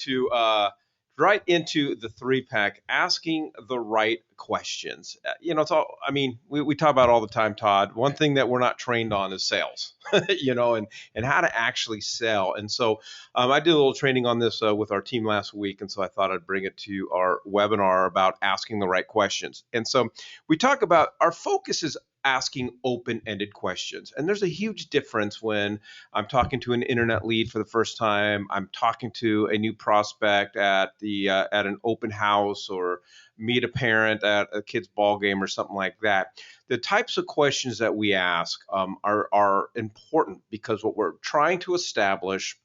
to right into the three pack, asking the right questions. It's all, I mean, we talk about all the time, Todd. One thing that we're not trained on is sales, and how to actually sell. And so I did a little training on this with our team last week. And so I thought I'd bring it to our webinar about asking the right questions. And so we talk about our focus is asking open-ended questions. And there's a huge difference when I'm talking to an internet lead for the first time, I'm talking to a new prospect at an open house, or meet a parent at a kid's ball game or something like that. The types of questions that we ask are important, because what we're trying to establish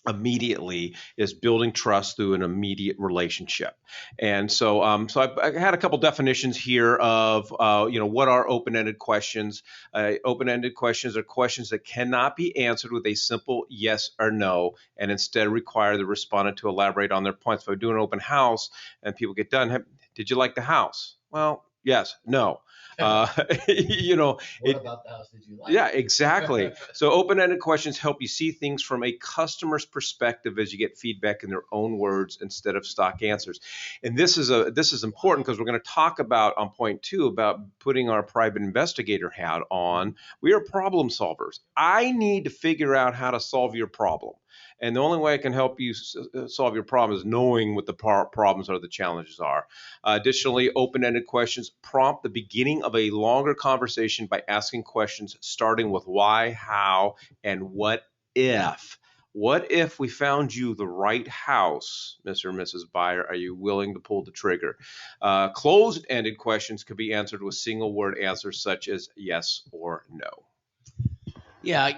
immediately is building trust through an immediate relationship. And so I had a couple definitions here of what are open-ended questions. Open-ended questions are questions that cannot be answered with a simple yes or no, and instead require the respondent to elaborate on their points. If I do an open house and people get done, did you like the house? Well, yes, no. What about the house did you like? Yeah, exactly. So open-ended questions help you see things from a customer's perspective as you get feedback in their own words instead of stock answers. And this is important, because we're going to talk about on point 2 about putting our private investigator hat on. We are problem solvers. I need to figure out how to solve your problem. And the only way I can help you solve your problem is knowing what the problems or the challenges are. Additionally, open-ended questions prompt the beginning of a longer conversation by asking questions starting with why, how, and what if. What if we found you the right house, Mr. and Mrs. Buyer? Are you willing to pull the trigger? Closed-ended questions could be answered with single-word answers such as yes or no. Yeah,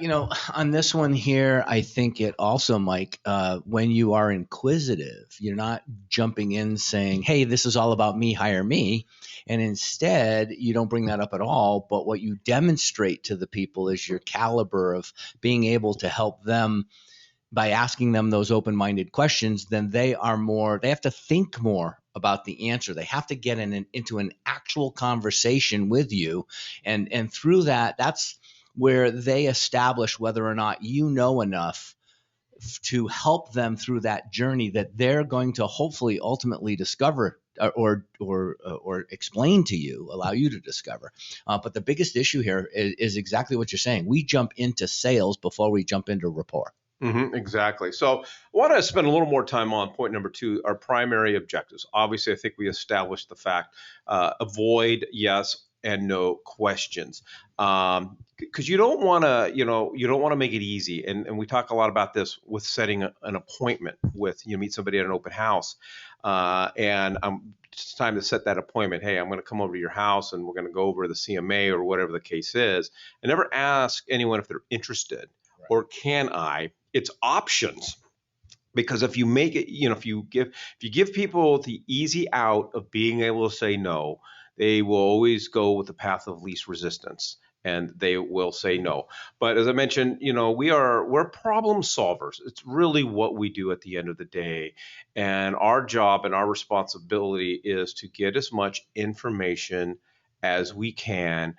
on this one here, I think it also, Mike, when you are inquisitive, you're not jumping in saying, hey, this is all about me, hire me. And instead, you don't bring that up at all. But what you demonstrate to the people is your caliber of being able to help them by asking them those open-minded questions. Then they have to think more about the answer. They have to get into an actual conversation with you. And through that's where they establish whether or not you know enough to help them through that journey that they're going to hopefully ultimately discover or explain to you, allow you to discover. But the biggest issue here is exactly what you're saying. We jump into sales before we jump into rapport. Exactly. So I want to spend a little more time on point number 2, our primary objectives. Obviously, I think we established the fact, avoid yes and no questions. Because you don't want to make it easy. And we talk a lot about this with setting an appointment with, meet somebody at an open house. And it's time to set that appointment. Hey, I'm going to come over to your house and we're going to go over the CMA or whatever the case is. And never ask anyone if they're interested, right, or can I. It's options. Because if you make it, if you give people the easy out of being able to say no, they will always go with the path of least resistance, and they will say no. But as I mentioned, we're problem solvers. It's really what we do at the end of the day. And our job and our responsibility is to get as much information as we can,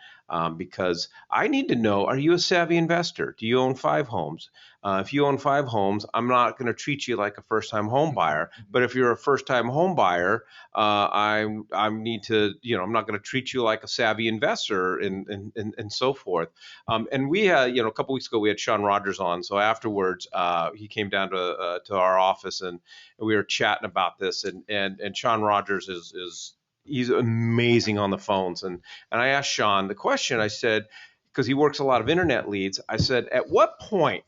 because I need to know, are you a savvy investor? Do you own 5 homes? If you own 5 homes, I'm not going to treat you like a first-time home buyer. But if you're a first-time home buyer, I need to, I'm not going to treat you like a savvy investor, and so forth. And we had, a couple weeks ago, we had Sean Rogers on. So afterwards, he came down to our office, and we were chatting about this. And Sean Rogers he's amazing on the phones. And I asked Sean the question. I said, because he works a lot of internet leads, I said, at what point,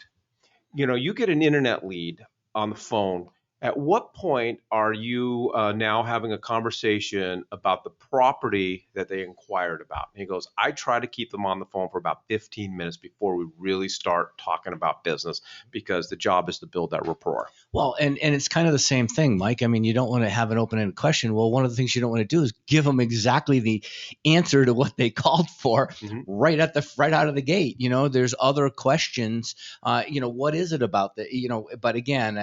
you get an internet lead on the phone, at what point are you now having a conversation about the property that they inquired about? And he goes, I try to keep them on the phone for about 15 minutes before we really start talking about business, because the job is to build that rapport. Well, and it's kind of the same thing, Mike. I mean, you don't want to have an open-ended question. Well, one of the things you don't want to do is give them exactly the answer to what they called for, right out of the gate. There's other questions. What is it about that? But again,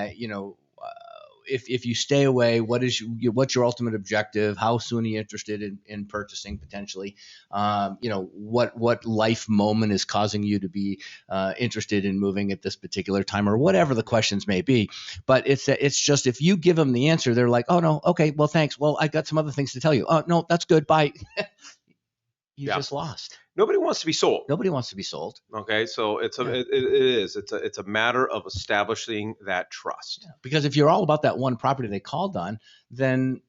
if you stay away, what's your ultimate objective? How soon are you interested in purchasing potentially? What life moment is causing you to be interested in moving at this particular time, or whatever the questions may be. But it's just, if you give them the answer, they're like, oh no, okay, well thanks. Well, I got some other things to tell you. Oh no, that's good. Bye. You just lost. Nobody wants to be sold. Nobody wants to be sold. Okay, so it is. It's a matter of establishing that trust. Yeah. Because if you're all about that one property they called on, then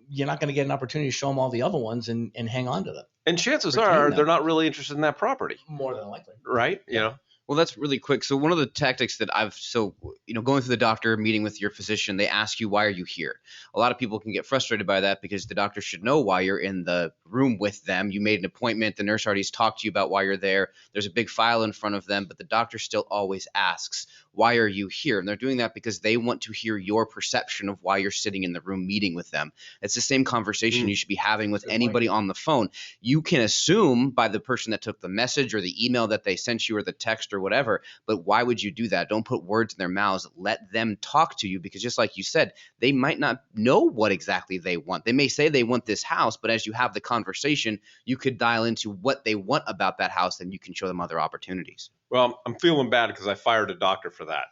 you're not going to get an opportunity to show them all the other ones and hang on to them. And chances are they're not really interested in that property. More than likely. Right? Yeah. You know. Well, that's really quick. So one of the tactics that going to the doctor, meeting with your physician, they ask you, why are you here? A lot of people can get frustrated by that because the doctor should know why you're in the room with them. You made an appointment. The nurse already talked to you about why you're there. There's a big file in front of them, but the doctor still always asks, why are you here? And they're doing that because they want to hear your perception of why you're sitting in the room meeting with them. It's the same conversation you should be having with anybody on the phone. You can assume by the person that took the message or the email that they sent you or the text or whatever, but why would you do that? Don't put words in their mouths. Let them talk to you, because just like you said, they might not know what exactly they want. They may say they want this house, but as you have the conversation, you could dial into what they want about that house, and you can show them other opportunities. Well, I'm feeling bad because I fired a doctor for that.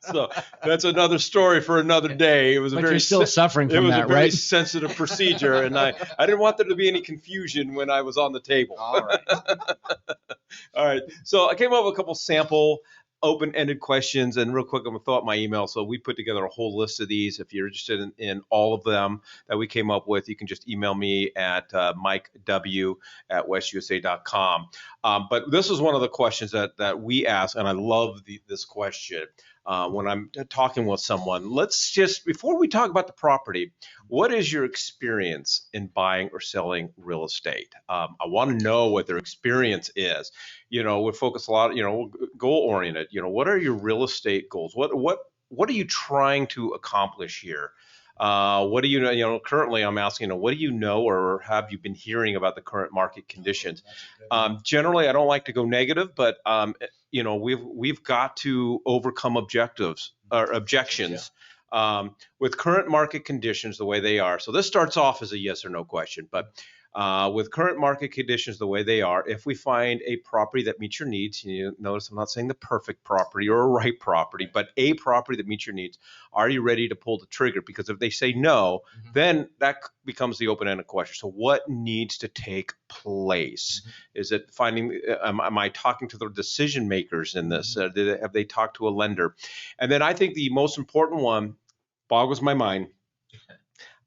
So that's another story for another day. It was you're still suffering from that, right? It was a very sensitive procedure, and I didn't want there to be any confusion when I was on the table. All right. All right. So I came up with a couple sample open-ended questions, and real quick, I'm gonna throw out my email. So we put together a whole list of these. If you're interested in all of them that we came up with, you can just email me at mikew@westusa.com. But this is one of the questions that we ask, and I love this question. When I'm talking with someone, let's just, before we talk about the property, what is your experience in buying or selling real estate? I want to know what their experience is. We focus a lot, goal oriented. What are your real estate goals? What are you trying to accomplish here? What do you know? Currently, I'm asking, what do you know or have you been hearing about the current market conditions? Generally, I don't like to go negative, but we've got to overcome objectives or objections with current market conditions the way they are. So this starts off as a yes or no question, but with current market conditions the way they are, if we find a property that meets your needs, notice I'm not saying the perfect property or a right property, but a property that meets your needs, are you ready to pull the trigger? Because if they say no, then that becomes the open-ended question. So what needs to take place? Is it finding, am I talking to the decision makers in this? Have they talked to a lender? And then I think the most important one, boggles my mind,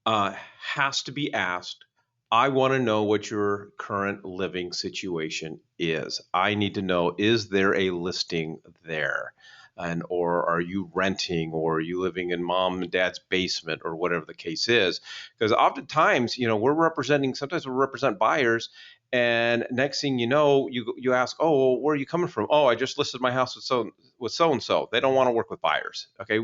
has to be asked, I want to know what your current living situation is. I need to know, is there a listing there? Or are you renting, or are you living in mom and dad's basement, or whatever the case is? Because oftentimes, sometimes we represent buyers, and next thing you know, you ask, oh, well, where are you coming from? Oh, I just listed my house with so-and-so. They don't want to work with buyers. Okay.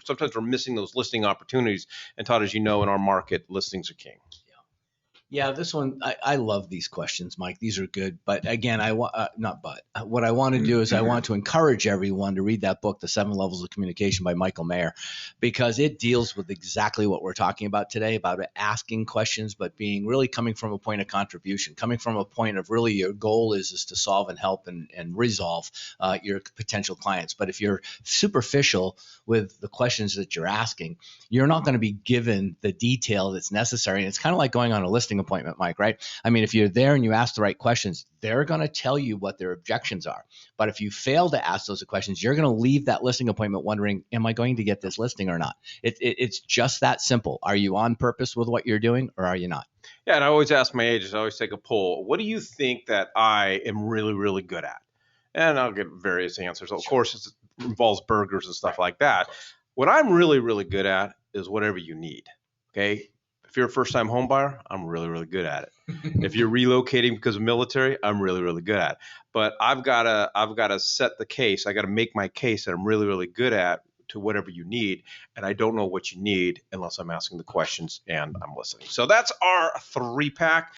Sometimes we're missing those listing opportunities. And Todd, as you know, in our market, listings are king. Yeah, this one, I love these questions, Mike. These are good. But again, what I want to do is I want to encourage everyone to read that book, The 7 Levels of Communication by Michael Mayer, because it deals with exactly what we're talking about today, about asking questions, but really coming from a point of contribution, coming from a point of really your goal is to solve and help and resolve your potential clients. But if you're superficial with the questions that you're asking, you're not going to be given the detail that's necessary. And it's kind of like going on a listing appointment, Mike, right? I mean, if you're there and you ask the right questions, they're going to tell you what their objections are. But if you fail to ask those questions, you're going to leave that listing appointment wondering, am I going to get this listing or not? It's just that simple. Are you on purpose with what you're doing, or are you not? Yeah, and I always ask my agents, I always take a poll. What do you think that I am really, really good at? And I'll get various answers. Of course, it involves burgers and stuff like that. What I'm really, really good at is whatever you need. Okay. If you're a first-time home buyer, I'm really, really good at it. If you're relocating because of military, I'm really, really good at it. But I've got to set the case. I got to make my case that I'm really, really good at to whatever you need. And I don't know what you need unless I'm asking the questions and I'm listening. So that's our 3-pack.